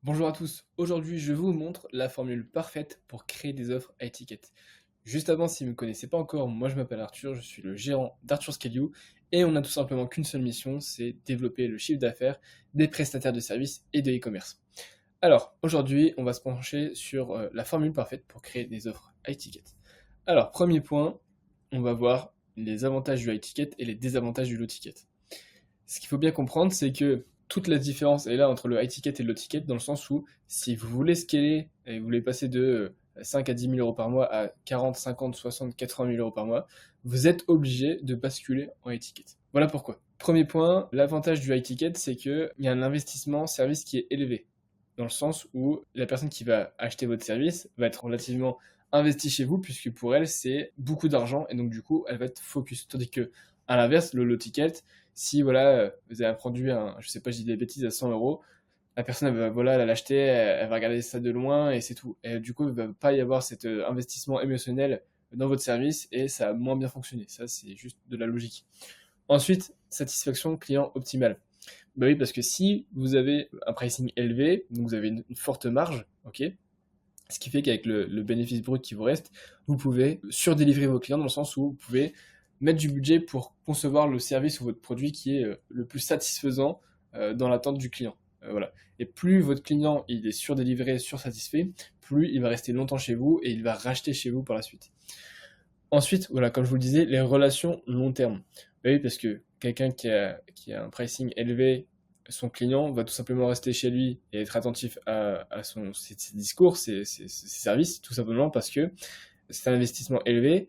Bonjour à tous, aujourd'hui je vous montre la formule parfaite pour créer des offres à étiquette. Juste avant, si vous ne me connaissez pas encore, moi je m'appelle Arthur, je suis le gérant d'Arthur Scalio et on a tout simplement qu'une seule mission, c'est développer le chiffre d'affaires des prestataires de services et de e-commerce. Alors, aujourd'hui, on va se pencher sur la formule parfaite pour créer des offres à étiquette. Alors, premier point, on va voir les avantages du high ticket et les désavantages du low ticket. Ce qu'il faut bien comprendre, c'est que toute la différence est là entre le high ticket et le low ticket, dans le sens où si vous voulez scaler et vous voulez passer de 5 à 10 000 euros par mois à 40, 50, 60, 80 000 euros par mois, vous êtes obligé de basculer en high ticket. Voilà pourquoi. Premier point, l'avantage du high ticket, c'est qu'il y a un investissement service qui est élevé, dans le sens où la personne qui va acheter votre service va être relativement investie chez vous, puisque pour elle, c'est beaucoup d'argent, et donc du coup, elle va être focus. Tandis que, à l'inverse, le low ticket, si voilà, vous avez un produit, je sais pas, je dis des bêtises, à 100 euros, la personne, elle va, voilà, elle va l'acheter, elle va regarder ça de loin et c'est tout. Et du coup, il va pas y avoir cet investissement émotionnel dans votre service et ça a moins bien fonctionné. Ça, c'est juste de la logique. Ensuite, satisfaction client optimale. Bah oui, parce que si vous avez un pricing élevé, donc vous avez une forte marge, ok, ce qui fait qu'avec le bénéfice brut qui vous reste, vous pouvez surdélivrer vos clients dans le sens où vous pouvez mettre du budget pour concevoir le service ou votre produit qui est le plus satisfaisant dans l'attente du client. Voilà. Et plus votre client il est surdélivré, sursatisfait, plus il va rester longtemps chez vous et il va racheter chez vous par la suite. Ensuite, voilà, comme je vous le disais, les relations long terme. Bah oui, parce que quelqu'un qui a un pricing élevé, son client va tout simplement rester chez lui et être attentif à ses discours, ses services, tout simplement parce que c'est un investissement élevé.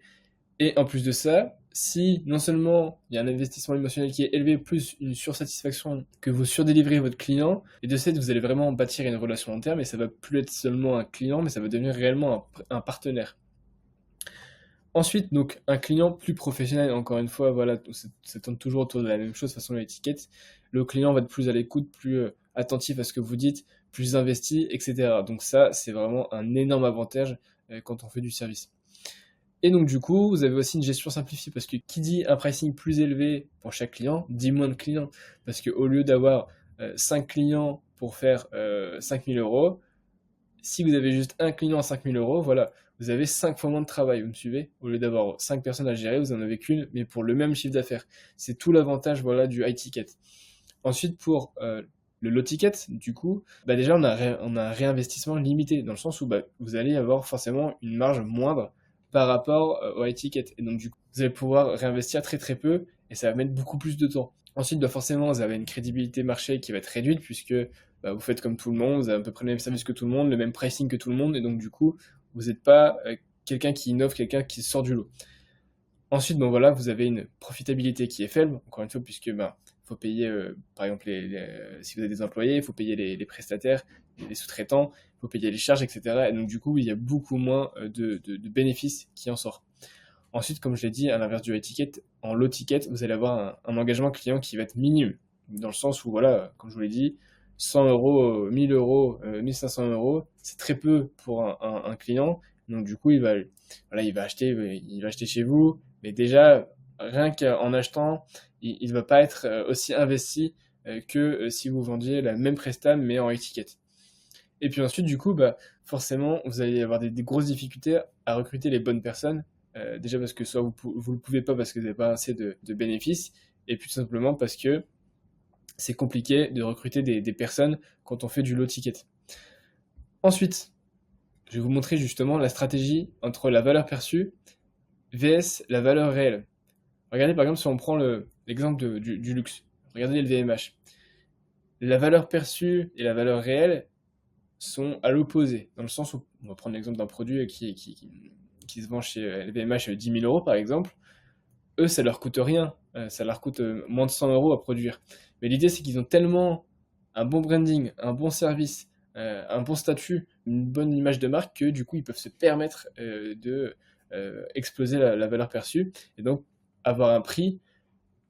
Et en plus de ça, si non seulement il y a un investissement émotionnel qui est élevé, plus une sursatisfaction que vous surdélivrez votre client, et de ce fait, vous allez vraiment bâtir une relation long terme et ça va plus être seulement un client, mais ça va devenir réellement un partenaire. Ensuite, donc, un client plus professionnel, encore une fois, voilà, ça tourne toujours autour de la même chose, de toute façon, l'étiquette. Le client va être plus à l'écoute, plus attentif à ce que vous dites, plus investi, etc. Donc ça, c'est vraiment un énorme avantage quand on fait du service. Et donc, du coup, vous avez aussi une gestion simplifiée, parce que qui dit un pricing plus élevé pour chaque client, dit moins de clients. Parce qu'au lieu d'avoir 5 clients pour faire 5 000 euros, si vous avez juste un client à 5 000 euros, voilà, vous avez 5 fois moins de travail, vous me suivez? Au lieu d'avoir 5 personnes à gérer, vous en avez qu'une, mais pour le même chiffre d'affaires. C'est tout l'avantage, voilà, du high ticket. Ensuite, pour le low ticket, du coup, bah déjà, on a un réinvestissement limité, dans le sens où bah, vous allez avoir forcément une marge moindre par rapport au high ticket. Et donc, du coup, vous allez pouvoir réinvestir très très peu, et ça va mettre beaucoup plus de temps. Ensuite, bah forcément, vous avez une crédibilité marché qui va être réduite, puisque bah, vous faites comme tout le monde, vous avez à peu près le même service que tout le monde, le même pricing que tout le monde, et donc du coup, vous n'êtes pas quelqu'un qui innove, quelqu'un qui sort du lot. Ensuite, bon voilà, vous avez une profitabilité qui est faible, encore une fois, puisque ben, faut payer, par exemple, si vous avez des employés, il faut payer les prestataires, les sous-traitants, il faut payer les charges, etc. Et donc du coup, il y a beaucoup moins de bénéfices qui en sortent. Ensuite, comme je l'ai dit, à l'inverse du high ticket, en low ticket, vous allez avoir un engagement client qui va être minime, dans le sens où, voilà, comme je vous l'ai dit, 100 euros, 1000 euros, 1500 euros, c'est très peu pour un client. Donc du coup, voilà, il va acheter chez vous, mais déjà, rien qu'en achetant, il ne va pas être aussi investi que si vous vendiez la même presta, mais en high ticket. Et puis ensuite, du coup, bah, forcément, vous allez avoir des grosses difficultés à recruter les bonnes personnes. Déjà parce que soit vous ne le pouvez pas parce que vous n'avez pas assez de bénéfices, et puis tout simplement parce que c'est compliqué de recruter des personnes quand on fait du low ticket. Ensuite, je vais vous montrer justement la stratégie entre la valeur perçue vs la valeur réelle. Regardez par exemple si on prend l'exemple du luxe. Regardez le VMH. La valeur perçue et la valeur réelle sont à l'opposé, dans le sens où, on va prendre l'exemple d'un produit qui se vend chez LVMH 10 000 euros par exemple, eux ça leur coûte rien, ça leur coûte moins de 100 euros à produire. Mais l'idée c'est qu'ils ont tellement un bon branding, un bon service, un bon statut, une bonne image de marque que du coup ils peuvent se permettre de exploser la valeur perçue et donc avoir un prix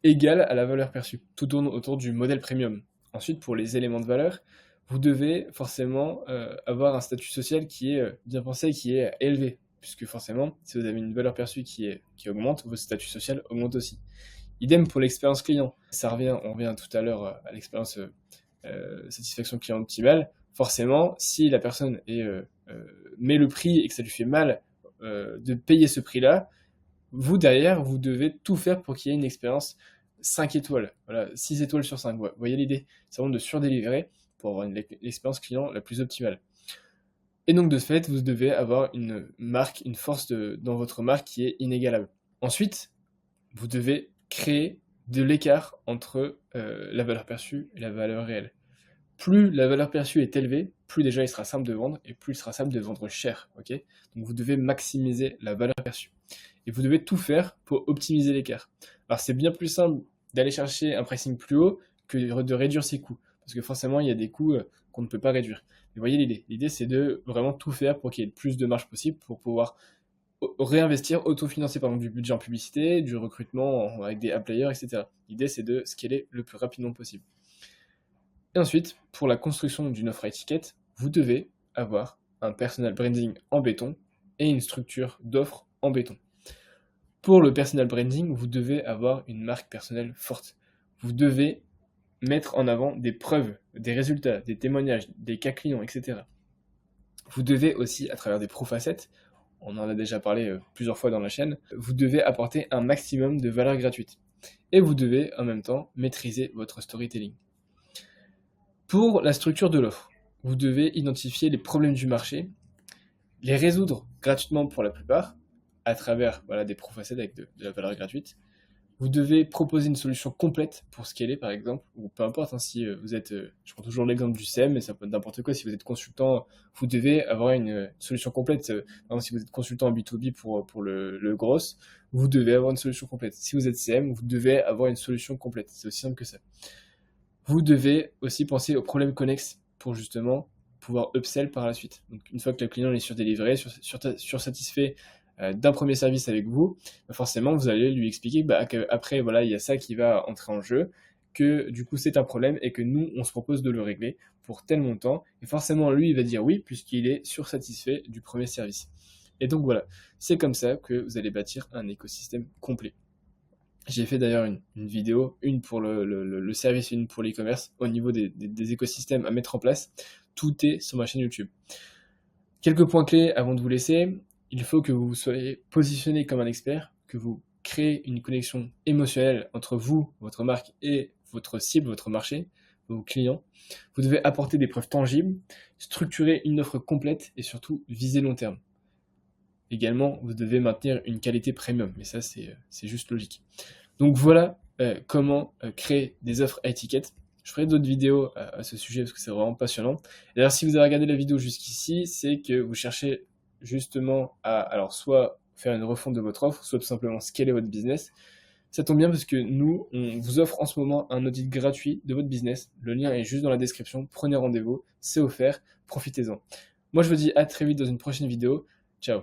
égal à la valeur perçue. Tout tourne autour du modèle premium. Ensuite, pour les éléments de valeur, vous devez forcément avoir un statut social qui est bien pensé, qui est élevé. Puisque forcément, si vous avez une valeur perçue qui augmente, votre statut social augmente aussi. Idem pour l'expérience client. On revient tout à l'heure à l'expérience satisfaction client optimale. Forcément, si la personne met le prix et que ça lui fait mal de payer ce prix-là, vous, derrière, vous devez tout faire pour qu'il y ait une expérience 5 étoiles. Voilà, 6 étoiles sur 5. Vous voyez l'idée? C'est vraiment de surdélivrer pour avoir l'expérience client la plus optimale. Et donc, de ce fait, vous devez avoir une marque, une force dans votre marque qui est inégalable. Ensuite, vous devez créer de l'écart entre la valeur perçue et la valeur réelle. Plus la valeur perçue est élevée, plus déjà il sera simple de vendre et plus il sera simple de vendre cher. Ok, donc vous devez maximiser la valeur perçue. Et vous devez tout faire pour optimiser l'écart. Alors c'est bien plus simple d'aller chercher un pricing plus haut que de réduire ses coûts. Parce que forcément, il y a des coûts qu'on ne peut pas réduire. Mais voyez l'idée. L'idée, c'est de vraiment tout faire pour qu'il y ait le plus de marge possible pour pouvoir réinvestir, autofinancer par exemple du budget en publicité, du recrutement avec des app players, etc. L'idée, c'est de scaler le plus rapidement possible. Et ensuite, pour la construction d'une offre à étiquette, vous devez avoir un personal branding en béton et une structure d'offre en béton. Pour le personal branding, vous devez avoir une marque personnelle forte. Vous devez mettre en avant des preuves, des résultats, des témoignages, des cas clients, etc. Vous devez aussi, à travers des pro-facettes, on en a déjà parlé plusieurs fois dans la chaîne, vous devez apporter un maximum de valeur gratuite. Et vous devez en même temps maîtriser votre storytelling. Pour la structure de l'offre, vous devez identifier les problèmes du marché, les résoudre gratuitement pour la plupart, à travers des pro-facettes avec de la valeur gratuite. Vous devez proposer une solution complète pour scaler, par exemple, ou peu importe, si vous êtes, je prends toujours l'exemple du SEM, mais ça peut être n'importe quoi, si vous êtes consultant, vous devez avoir une solution complète. Par exemple, si vous êtes consultant en B2B pour le gros, vous devez avoir une solution complète. Si vous êtes CM, vous devez avoir une solution complète. C'est aussi simple que ça. Vous devez aussi penser aux problèmes connexes pour justement pouvoir upsell par la suite. Donc, une fois que le client est surdélivré, sursatisfait d'un premier service avec vous, forcément, vous allez lui expliquer qu'après, il y a ça qui va entrer en jeu, que du coup, c'est un problème et que nous, on se propose de le régler pour tel montant. Et forcément, lui, il va dire oui, puisqu'il est sursatisfait du premier service. Et donc, voilà, c'est comme ça que vous allez bâtir un écosystème complet. J'ai fait d'ailleurs une vidéo, une pour le service et une pour l'e-commerce, au niveau des écosystèmes à mettre en place. Tout est sur ma chaîne YouTube. Quelques points clés avant de vous laisser. Il faut que vous soyez positionné comme un expert, que vous créez une connexion émotionnelle entre vous, votre marque et votre cible, votre marché, vos clients. Vous devez apporter des preuves tangibles, structurer une offre complète et surtout viser long terme. Également, vous devez maintenir une qualité premium, mais ça c'est juste logique. Donc voilà comment créer des offres à étiquette. Je ferai d'autres vidéos à ce sujet parce que c'est vraiment passionnant. D'ailleurs, si vous avez regardé la vidéo jusqu'ici, c'est que vous cherchez justement à soit faire une refonte de votre offre, soit tout simplement scaler votre business. Ça tombe bien parce que nous, on vous offre en ce moment un audit gratuit de votre business. Le lien est juste dans la description. Prenez rendez-vous, c'est offert, profitez-en. Moi, je vous dis à très vite dans une prochaine vidéo. Ciao.